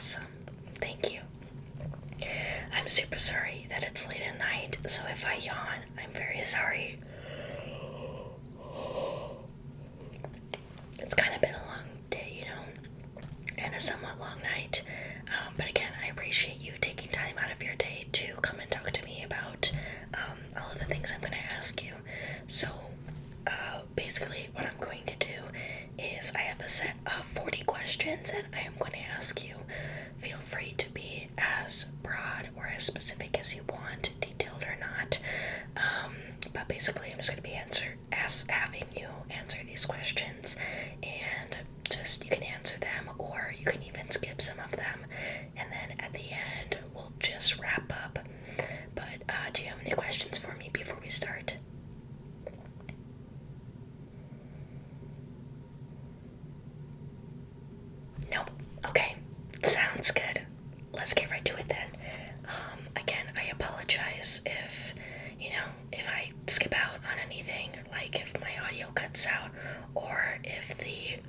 Awesome. Thank you. I'm super sorry that it's late at night, so if I yawn, I'm very sorry. It's kind of been a long day, and a somewhat long night. But again, I appreciate you taking time out of your day to come and talk to me about all of the things I'm going to ask you. So, basically, what I'm going to do is I have a set of 40 questions that I am going to ask you. Feel free to be as broad or as specific as you want, detailed or not. But basically, I'm just going to be having you answer these questions, and just you can answer them, or you can even skip some of them, and then at the end we'll just wrap up. But do you have any questions for me before we start? Nope. Okay. Sounds good. Let's get right to it then. Again, I apologize if I skip out on anything, like if my audio cuts out, or if the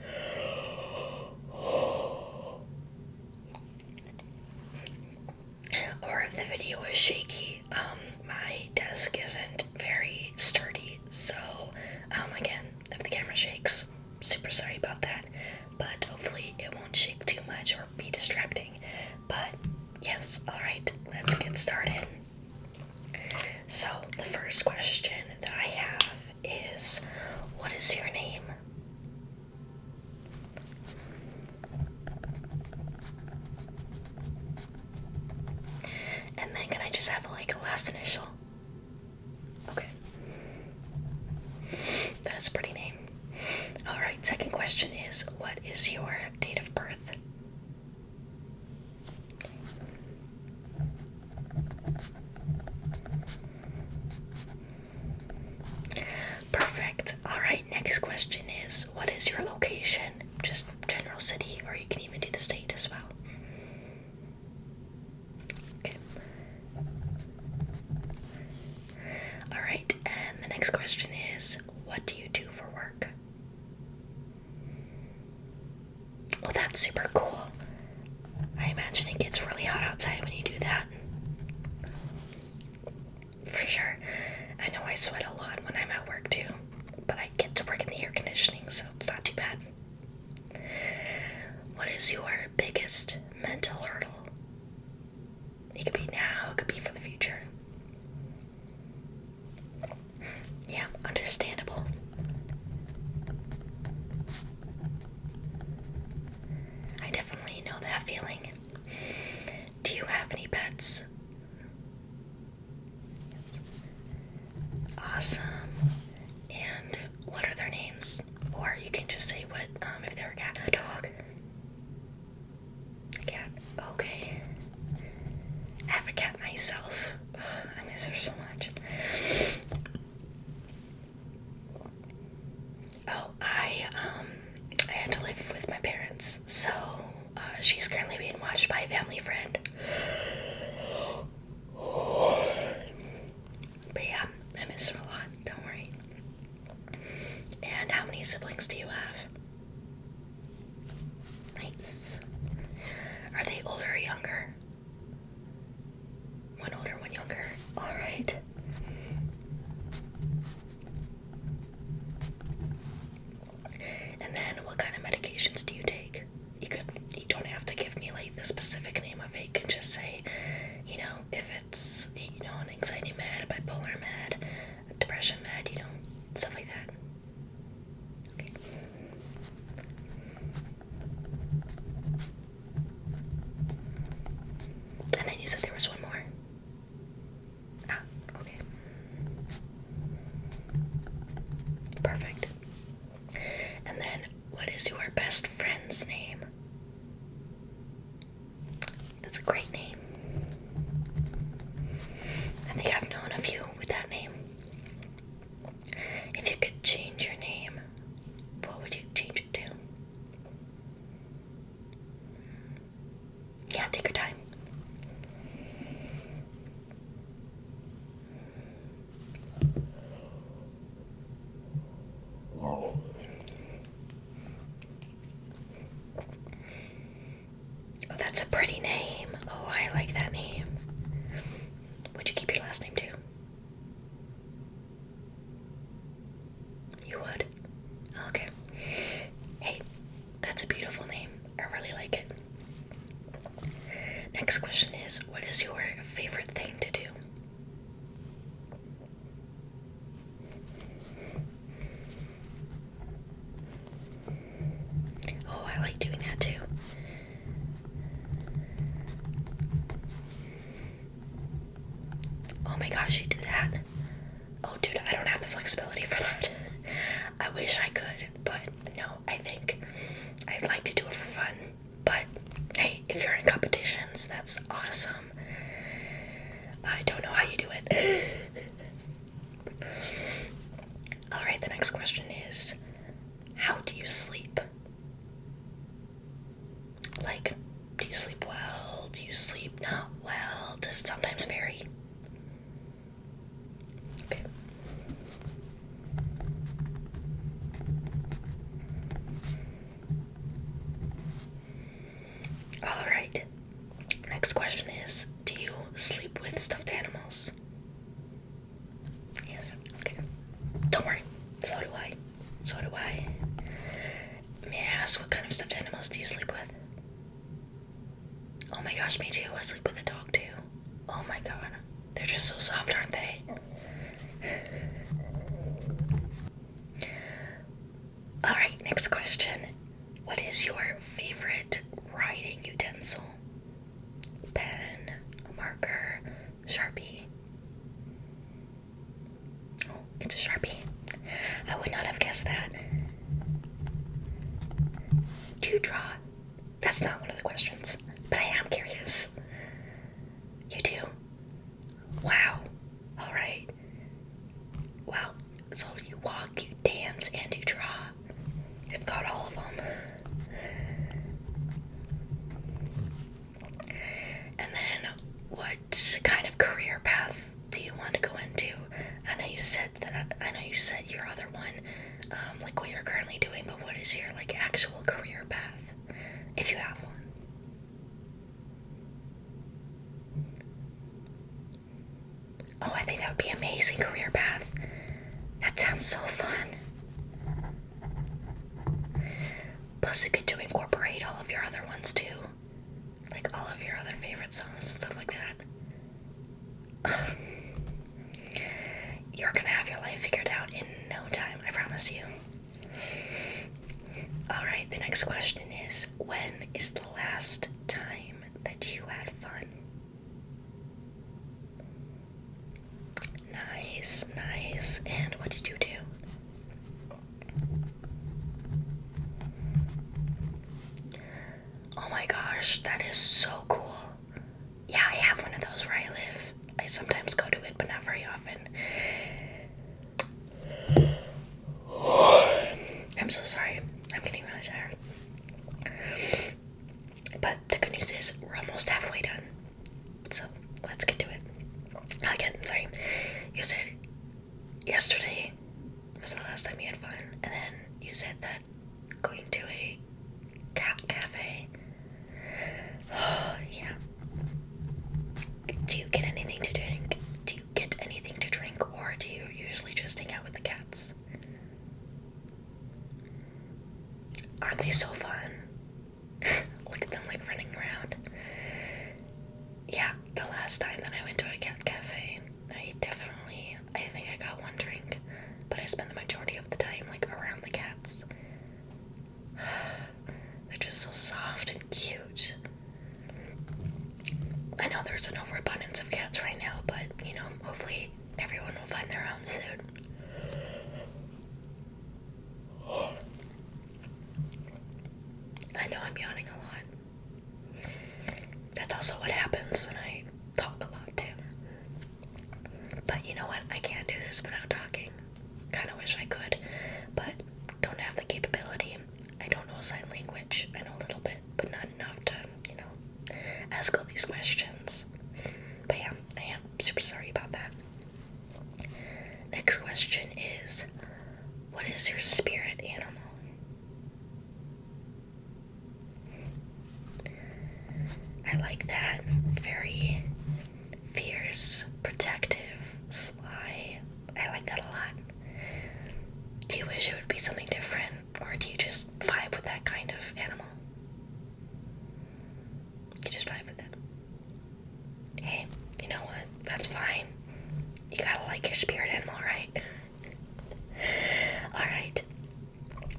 video is shaky. My desk isn't very sturdy, so again, if the camera shakes, super sorry about that, but hopefully it won't shake too much or be distracting. But yes, alright, let's get started. So, the first question that I have is, what is your name? And then can I just have a last initial? Okay. That is a pretty name. Alright, second question is, what is your date of birth? Perfect. Alright, next question is, what is your location? Just general city, or you can even do the state as well. Okay. Alright, and the next question is, what do you do for work? Well, that's super cool. I imagine it gets really hot outside when you do that. For sure. I know I sweat a lot when I'm at work too, but I get to work in the air conditioning, so it's not too bad. What is your biggest mental hurdle? It could be now, it could be for the future. Yeah, understandable. I definitely know that feeling. Do you have any pets? Awesome. And what are their names? Or you can just say what, if they're a cat, a dog. A cat. Okay. I have a cat myself. Ugh, I miss her so much. Oh, I had to live with my parents, so she's currently being watched by a family friend. But yeah, I miss her a lot, don't worry. And how many siblings do you have? Nice. Are they older or younger? One older, one younger. Alright. And then what kind of medications do you take? You don't have to give me the specific name of it. You can just say, if it's, an anxiety med, a bipolar med, a depression med, stuff like that. Okay. And then you said there was one more. Ah, okay. Perfect. And then, what is your best friend's name? That's a great name. I think I've known a few with that name. If you could change your name, what would you change it to? Yeah, take your time. Oh, that's a pretty think. I'd like to do it for fun, but hey, if you're in competitions, that's awesome. I don't know how you do it. Alright, the next question is, how do you sleep? Like, do you sleep well? Do you sleep not well? Does it sometimes vary? Okay. Alright. Next question is, do you sleep with stuffed animals? Yes. Okay. Don't worry. So do I. So do I. May I ask, what kind of stuffed animals do you sleep with? Oh my gosh, me too. I sleep with a dog too. Oh my god. They're just so soft, aren't they? Alright, next question. What is your favorite writing utensil? Pen, a marker, Sharpie. Oh, it's a Sharpie. I would not have guessed that. Do you draw? That's not one of the questions, but I am curious. You do? Wow. Alright. Wow. So you walk, you dance, and you draw. You've got all of them. And then, what kind of career path do you want to go into? I know you said your other one, like what you're currently doing, but what is your like actual career path, if you have one? Oh, I think that would be an amazing career path. That sounds so fun. Plus, it good to incorporate all of your other ones too, like all of your other favorite songs and stuff like that. You're gonna have your life figured out in no time, I promise you. Alright, the next question is, when is the last time that you had fun? Nice, nice. And what did you do? Oh my gosh, that is so cool. Yeah, I have one of those where I live. I sometimes go to it, but not very often. I'm so sorry. I'm getting really tired. But the good news is we're almost halfway done. So let's get to it. Again, sorry. You said yesterday was the last time you had fun, and then you said that going to a cafe. Oh, yeah. Do you get anything to drink? Do you get anything to drink, or do you usually just hang out with the cats? Aren't they so fun? Look at them like running around. Yeah, the last time that I went to a cat cafe, I think I got one drink, but I spent the majority of the time like around the cats. They're just so soft and cute. I know there's an overabundance of cats right now, but you know, hopefully everyone will find their home soon. I know I'm yawning a lot. That's also what happens when I talk a lot too. But you know what? I can't do this without talking. Kinda wish I could, but don't have the capability. I don't know sign language. I know a little bit, but not enough to, ask all these questions. But yeah, I am super sorry about that. Next question is, what is your spirit animal? I like that. Very fierce, protective, sly. I like that a lot. Do you wish it would be something different, or do you just vibe with that kind of animal? You just vibe with it. Hey, you know what? That's fine. You gotta like your spirit animal, right? Alright.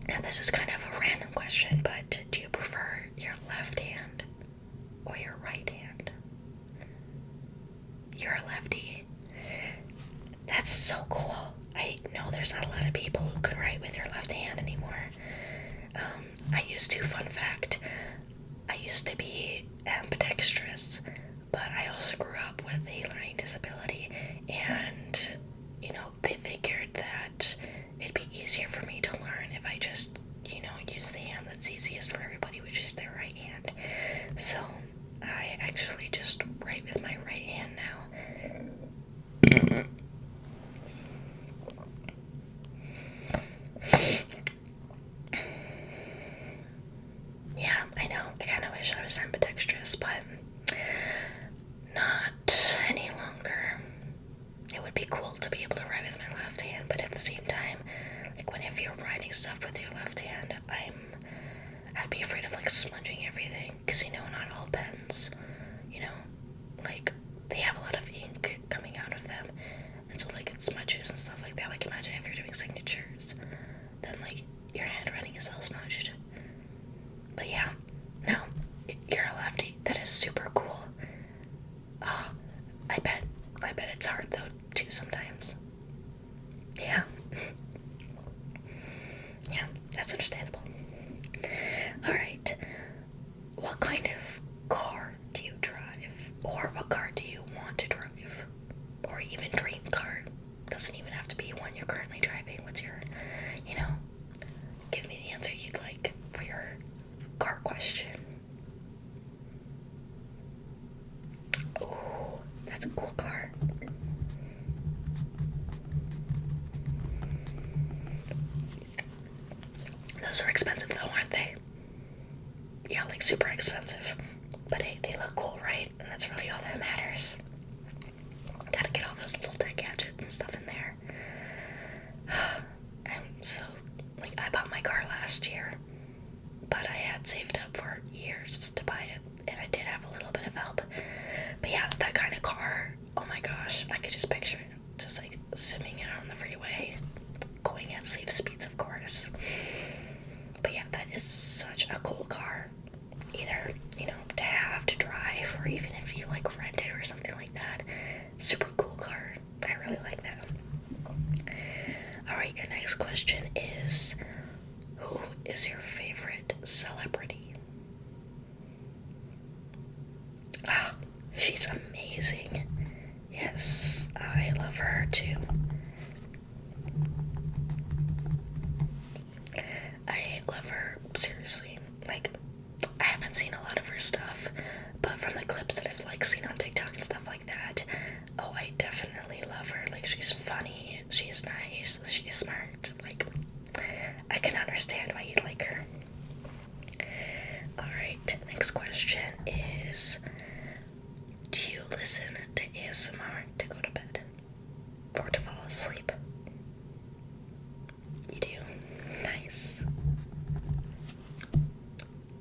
Now this is kind of a random question, but do you prefer your left hand or your right hand? You're a lefty. That's so cool. I know there's not a lot of people who can write with their left hand anymore. this too, fun fact. I used to be ambidextrous, but I also grew up with a learning disability, and, they figured that it'd be easier for me to learn if I just, use the hand that's easiest for everybody, which is their right hand. So, I actually just write with my right hand now. Yeah, I know. I kind of wish I was ambidextrous, but not any longer. It would be cool to be able to write with my left hand, but at the same time, like whenever you're writing stuff with your left hand, I'd be afraid of like smudging everything, because not all pens, like they have a lot of ink coming out of them, and so like it smudges and stuff like that. Like imagine if you're doing signatures, then like your handwriting is all smudged. But yeah, no, you're a lefty. That is super cool. I bet it's hard though too sometimes. Yeah. Yeah, that's understandable. Alright. What kind of car do you drive? Or what car do you want to drive? Or even dream car? Doesn't even have to be one you're currently driving. What's your, give me the answer you'd like for your car question. Oh, that's a cool car. Those are expensive though, aren't they? Yeah, like super expensive. But hey, they look cool, right? And that's really all that matters. Gotta get all those little tech gadgets and stuff in there. I'm so, I bought my car last year, but I had saved up for years to buy it, and I did have a little bit of help. But yeah, that kind of car, oh my gosh, I could just picture it, just like zooming in on the freeway, going at safe speeds, of course. But yeah, that is such a cool car. Either, to have to drive, or even if you like rent it or something like that. Super cool car. I really like that. Alright, your next question is, who is your favorite celebrity? Ah, she's amazing. Yes, I love her too. I love her, seriously. I haven't seen a lot of her stuff, but from the clips that I've seen on TikTok and stuff like that, oh, I definitely love her. She's funny, she's nice, she's smart. I can understand why you'd like her. Alright, next question is, do you listen to ASMR to go to bed? Or to fall asleep? You do? Nice.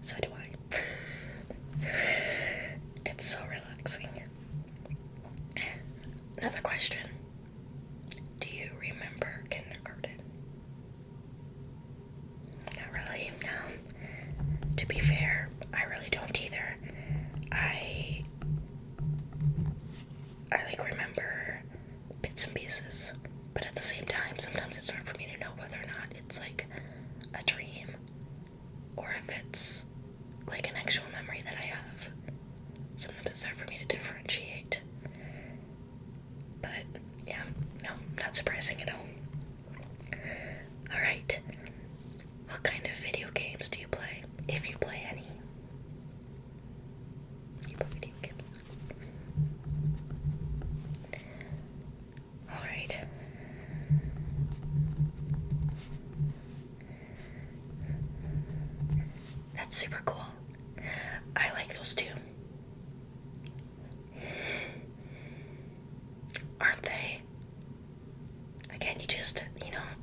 So do I. It's so relaxing. Another question. Do you remember kindergarten? Not really, no. To be fair, I really don't either. I remember bits and pieces, but at the same time, sometimes it's hard for me to know whether or not it's a dream, or if it's an actual memory that I have. Sometimes it's hard for me to differentiate. But yeah, no, not surprising at all. Alright. What kind of video games do you play? If you play any. You play video games. Alright. That's super cool. I like those too. Aren't they? Again, you just,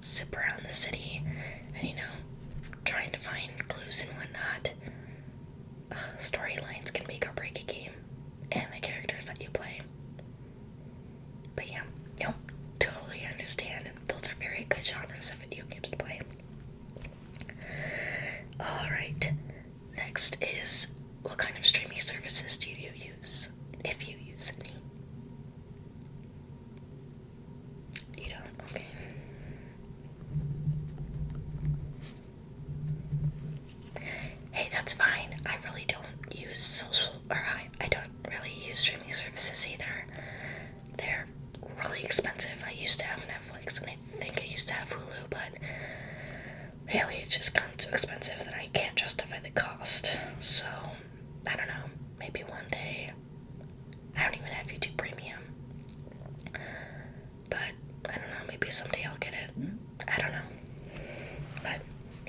zip around the city and, trying to find clues and whatnot. Storylines can make or break a game, and the characters that you play. But yeah, totally understand. Those are very good genres of video games to play. Alright, next is, what kind of streaming services do you use, if you use any? You don't? Okay. use I don't really use streaming services either. They're really expensive. I used to have Netflix, and I think I used to have Hulu, but lately it's just gotten so expensive that I can't justify the cost. So, I don't know. Maybe one day. I don't even have YouTube Premium. But, I don't know. Maybe someday I'll get it. I don't know. But,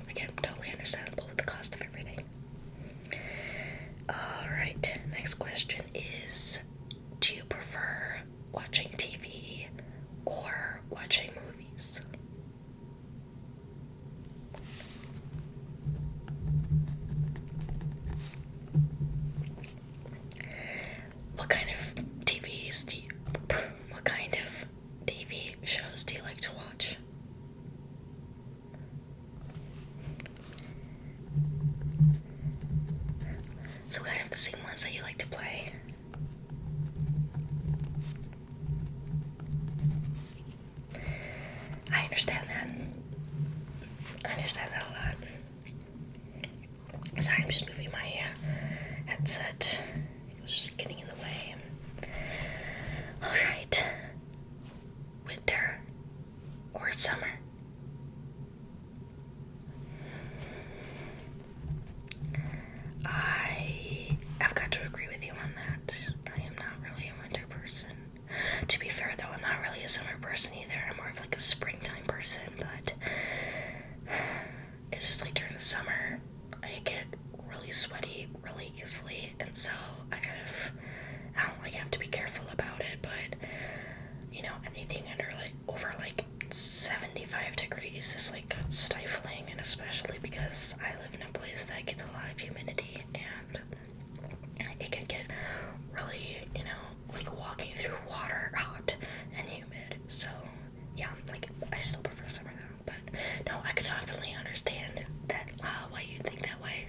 again, totally understandable with the cost of everything. Alright, next question is, do you prefer watching TV or watching movies? What kind of TV shows do you like to watch? So kind of the same ones that you like to play. I understand that. I understand that a lot. Sorry, I'm just moving my headset. It's just getting in the way. Alright. Winter or summer? I've got to agree with you on that. I am not really a winter person. To be fair, though, I'm not really a summer person either. I'm more of like a springtime person, but it's just like during the summer, I get really sweaty really easily, and so I don't like have to be careful about it, but you know, anything over 75 degrees is like stifling, and especially because I live in a place that gets a lot of humidity, and it can get really, like walking through water hot and humid. So yeah, I still prefer summer though, but no, I could definitely understand that why you think that way.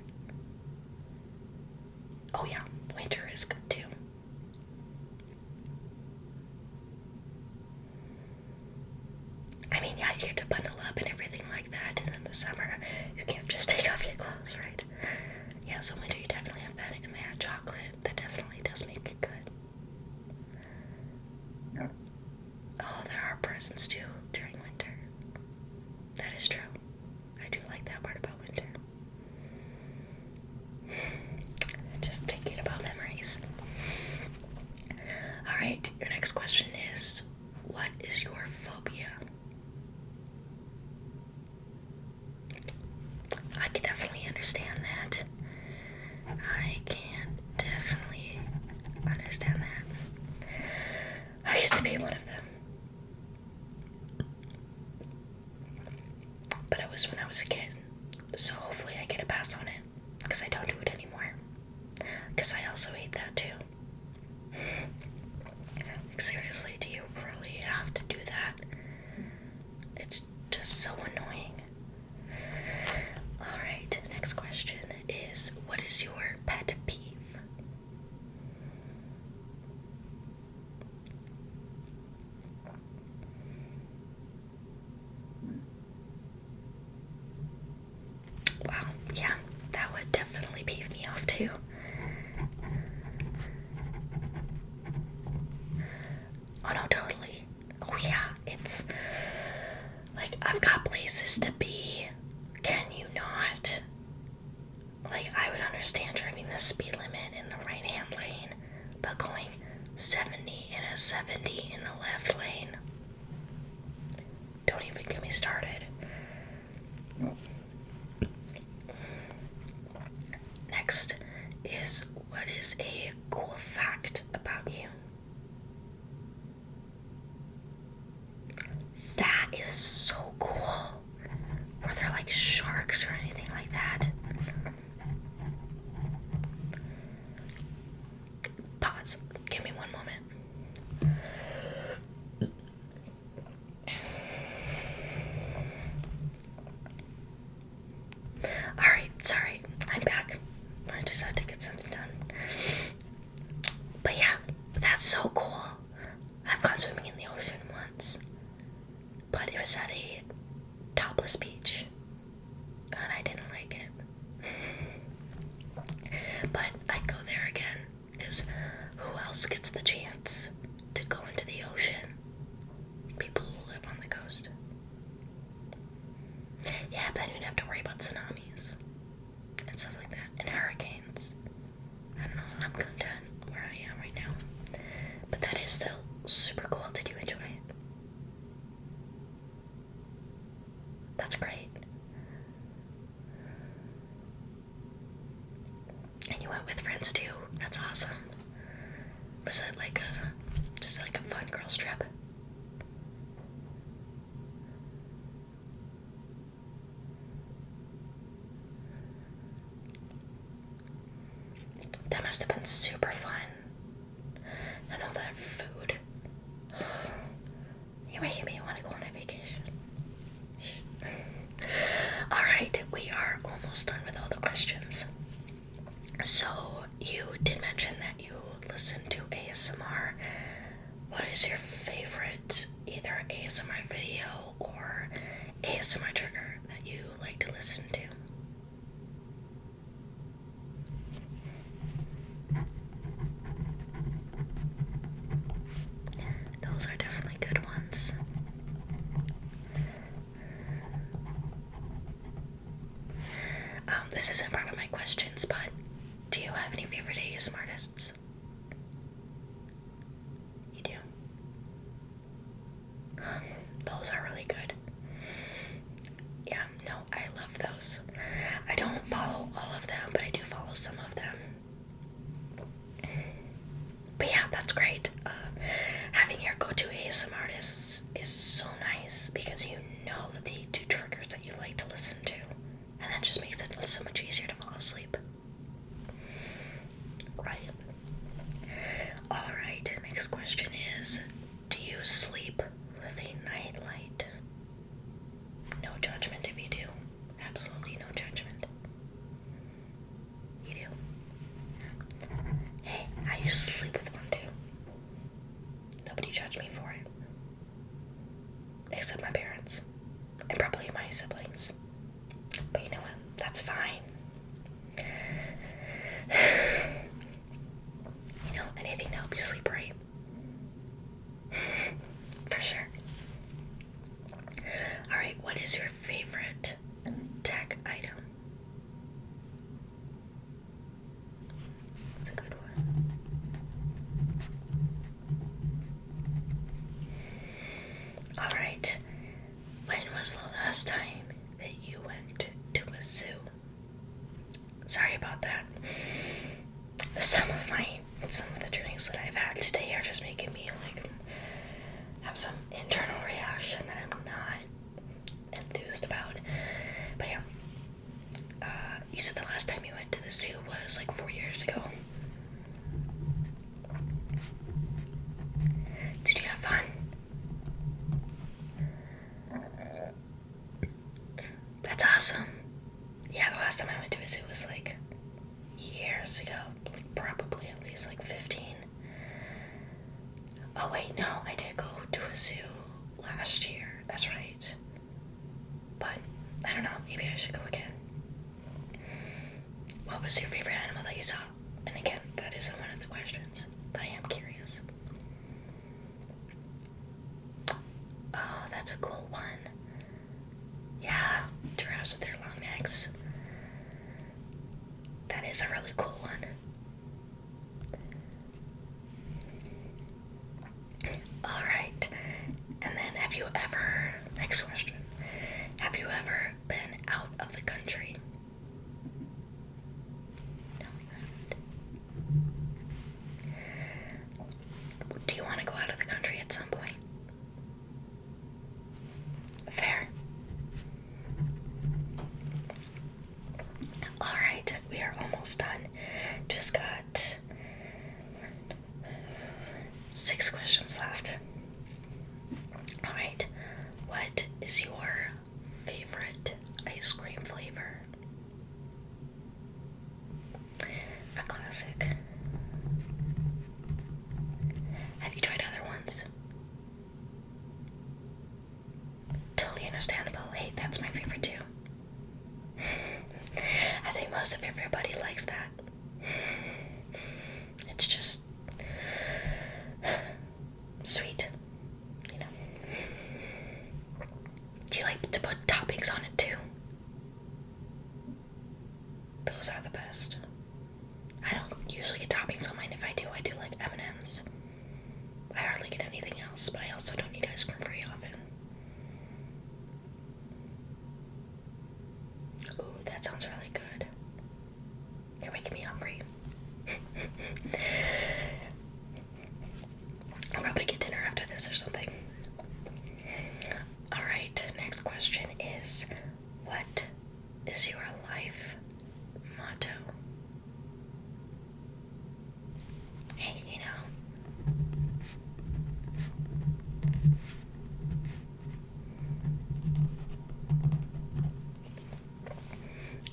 Oh yeah, winter is good too. I mean, yeah, you get to bundle up and everything like that, and in the summer, you can't just take off your clothes, right? Yeah, so winter you definitely have that, and they had chocolate. That definitely does make it good. Oh, there are presents too during winter. That is true. I do like that part about winter. Just thinking about memories. Alright, your next question is, what is your phobia? I can definitely understand that. I can definitely understand that. I used to be one of them. But it was when I was a kid. So hopefully I get a pass on it. Because I don't do it anymore. Because I also hate that too. Seriously, do you really have to do that? It's just so annoying. Alright, next question is, what is your pet peeve? Wow, yeah, that would definitely peeve me off too. Oh no, totally. Oh yeah, it's like I've got places to be. Can you not? I would understand driving the speed limit in the right hand lane, but going 70 in a 70 in the left lane. Don't even get me started. Next is, what is a cool fact about you? That is so cool. Were there sharks or anything like that? Pause. Give me one moment. Alright, sorry. I'm back. I just had to get something done. But yeah, that's so cool. I've gone swimming in the ocean once. But it was at a topless beach. And I didn't like it. But I'd go there else gets the chance to go into the ocean? People who live on the coast. Yeah, but then you'd have to worry about tsunamis and stuff like that, and hurricanes. I don't know, I'm content where I am right now. But that is still super cool. Did you enjoy it? That's great. And you went with friends too. That's awesome. Was it like just like a fun girls trip? That must have been super fun. And all that food. You're making me want to go on a vacation. Alright, we are almost done with all the questions. So, you did mention that you listen to ASMR. What is your favorite either ASMR video or ASMR trigger that you like to listen to? Those are definitely good ones. This isn't part of my questions, but do you have any favorite ASMR artists? You do? Those are really good. Yeah, no, I love those. I don't follow all of them, but I do follow some of them. But yeah, that's great. Having your go-to ASMR artists is so nice because you know that they do triggers that you like to listen to, and that just makes it so much easier to fall asleep. Right. Alright, next question is, do you sleep with a nightlight? No judgment if you do. Absolutely no judgment. You do? Hey, I used to sleep with one too. Nobody judged me for it. Except my parents. And probably my siblings. But you know what? That's fine. You know, anything to help you sleep right. For sure. Alright, what is your favorite tech item? That's a good one. Alright, when was the last time that you went to a zoo? Sorry about that. Some of the drinks that I've had today are just making me like have some internal reaction that I'm not enthused about. But yeah, you said the last time you went to the zoo was like 4 years ago. Did you have fun? That's awesome. Yeah, the last time I went to a zoo was like years ago, like probably at least like 15. Oh wait, no, I did go to a zoo last year. That's right. But I don't know, maybe I should go again. What was your favorite animal that you saw? And again, that isn't one of the questions, but I am curious. Oh, that's a cool one. Yeah, giraffes with their long necks. That is a really cool one. Alright, and then next question, have you ever been out of the country? No, you haven't. Do you want to go out of the country at some point? Fair. Alright, we are almost done. Just got 6 questions left. Alright, what is your favorite ice cream flavor? A classic. Have you tried other ones? Totally understandable. Hey, that's my favorite too. I think most of everybody likes that. It's just sweet. You know. Do you like to put toppings on it too? Those are the best. I don't usually get toppings on mine. If I do like M&M's. I hardly get anything else, but I also don't eat ice cream very often. Ooh, that sounds really good. You're making me hungry. I'll probably get dinner after this or something. Alright, next question is, what is your life motto? Hey, you know.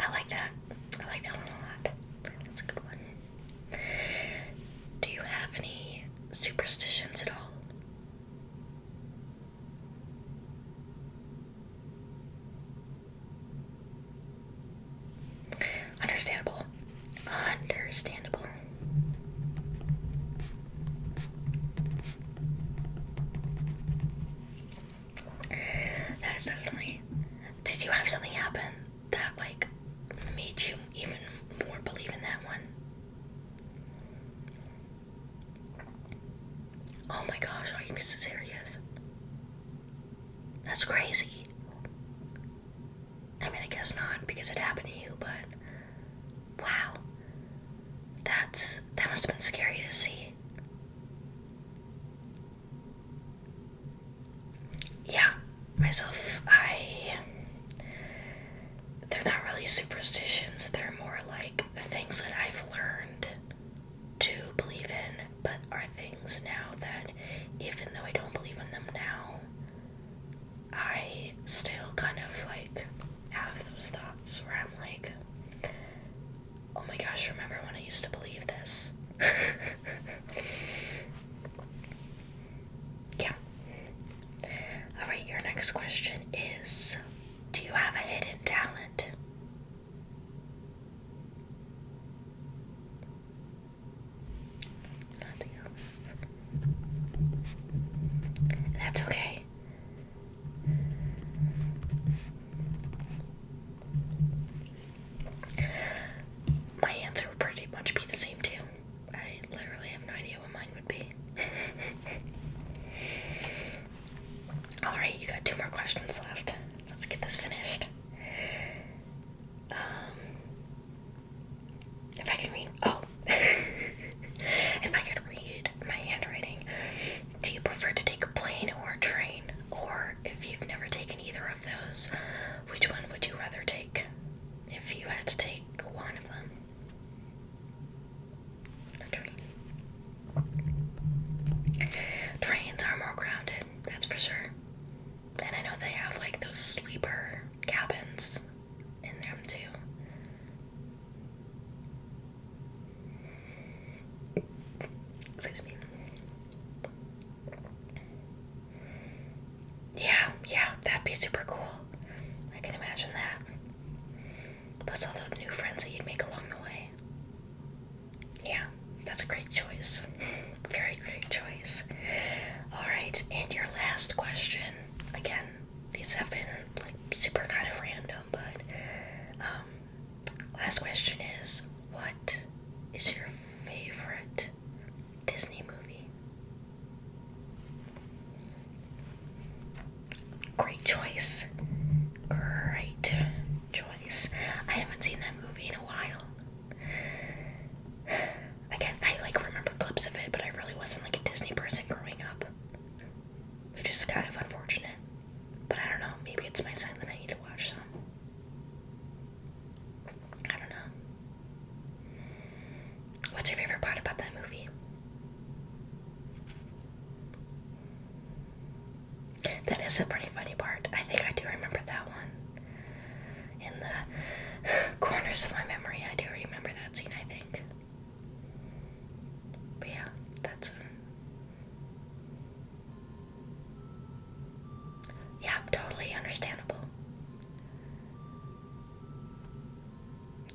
I like that. I like that one a lot. That's a good one. Do you have any superstitions at all? Understandable. Understandable. That is definitely. Did you have something happen that, like, made you even more believe in that one? Oh my gosh, are you serious? That's crazy. I mean, I guess not because it happened to you, but wow. That must have been scary to see. Yeah, myself, they're not really superstitions, they're more like things that I've learned to believe in, but are things now that, even though I don't believe in them now, I still kind of like have those thoughts where I'm like, oh my gosh, remember when I used to believe this? Yeah. Alright, your next question is, do you have a hidden talent? That's okay. My answer would pretty much be the same too. I literally have no idea what mine would be. Alright, you got 2 more questions left. Let's get this finished. If I can read. Oh! If I could read my handwriting, do you prefer to take a plane or a train? Or if you've never taken either of those, which one would you rather take? If you had to take one of them. A train. Trains are more grounded, that's for sure. And I know they have like those sleeper cabins in them too. Excuse me. Yeah, that'd be super cool. I can imagine that. Plus all the new friends that you'd make along the way. Yeah, that's a great choice. Very great choice. Alright, and your last question. Again, these have been like super kind of random, but last question is, what is your favorite Disney movie? Great choice. Great choice. I haven't seen that movie in a while. Again, I like remember clips of it, but I really wasn't like a Disney person growing up. Which is kind of unfortunate. But I don't know, maybe it's my sign that I need to watch some. I don't know. What's your favorite part about that movie? That is a pretty funny part. I think I do remember that one. In the corners of my memory, I do remember that scene, I think. But yeah, that's yeah, totally understandable.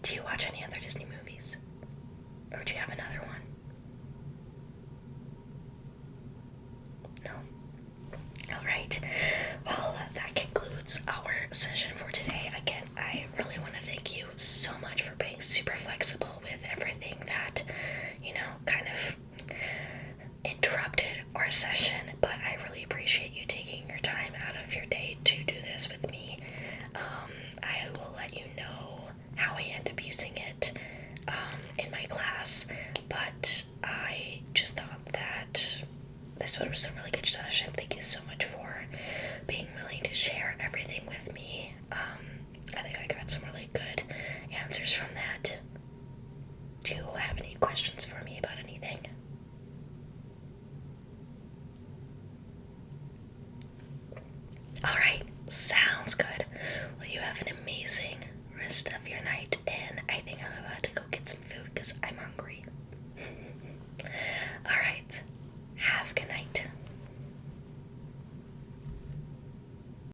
Do you watch any other Disney movies? Or do you have another one? will let you know how I end up using it in my class. But I just thought that this was a really good session. Thank you so much for being willing to share everything with me. I think I got some really good answers from that. Do you have any questions for me about anything? Alright, sounds good. Well, you have an amazing rest of your night, and I think I'm about to go get some food because I'm hungry.